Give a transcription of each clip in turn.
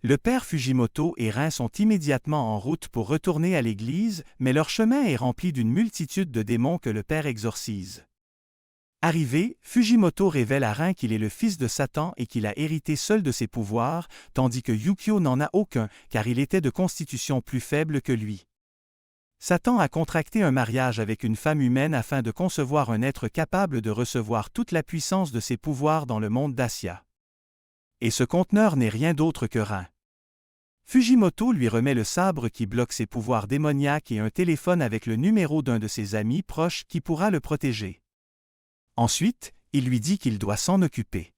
Le père Fujimoto et Rin sont immédiatement en route pour retourner à l'église, mais leur chemin est rempli d'une multitude de démons que le père exorcise. Arrivé, Fujimoto révèle à Rin qu'il est le fils de Satan et qu'il a hérité seul de ses pouvoirs, tandis que Yukio n'en a aucun, car il était de constitution plus faible que lui. Satan a contracté un mariage avec une femme humaine afin de concevoir un être capable de recevoir toute la puissance de ses pouvoirs dans le monde d'Asya. Et ce conteneur n'est rien d'autre que Rin. Fujimoto lui remet le sabre qui bloque ses pouvoirs démoniaques et un téléphone avec le numéro d'un de ses amis proches qui pourra le protéger. Ensuite, il lui dit qu'il doit s'en occuper.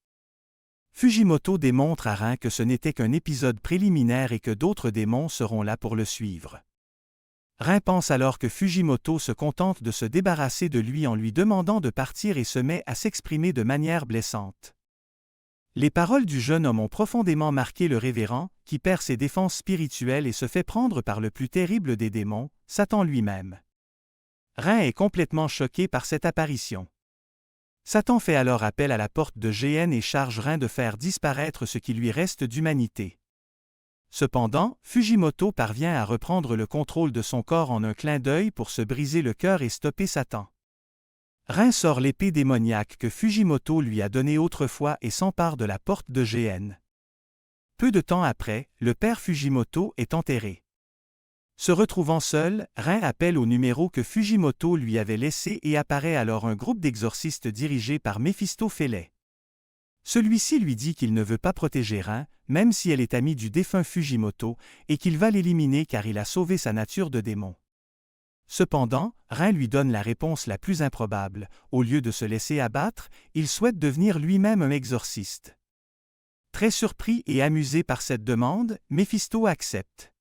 Fujimoto démontre à Rin que ce n'était qu'un épisode préliminaire et que d'autres démons seront là pour le suivre. Rin pense alors que Fujimoto se contente de se débarrasser de lui en lui demandant de partir et se met à s'exprimer de manière blessante. Les paroles du jeune homme ont profondément marqué le révérend, qui perd ses défenses spirituelles et se fait prendre par le plus terrible des démons, Satan lui-même. Rin est complètement choqué par cette apparition. Satan fait alors appel à la porte de GN et charge Rin de faire disparaître ce qui lui reste d'humanité. Cependant, Fujimoto parvient à reprendre le contrôle de son corps en un clin d'œil pour se briser le cœur et stopper Satan. Rin sort l'épée démoniaque que Fujimoto lui a donnée autrefois et s'empare de la porte de GN. Peu de temps après, le père Fujimoto est enterré. Se retrouvant seul, Rin appelle au numéro que Fujimoto lui avait laissé et apparaît alors un groupe d'exorcistes dirigé par Méphistophélet. Celui-ci lui dit qu'il ne veut pas protéger Rin, même si elle est amie du défunt Fujimoto, et qu'il va l'éliminer car il a sauvé sa nature de démon. Cependant, Rin lui donne la réponse la plus improbable. Au lieu de se laisser abattre, il souhaite devenir lui-même un exorciste. Très surpris et amusé par cette demande, Méphisto accepte.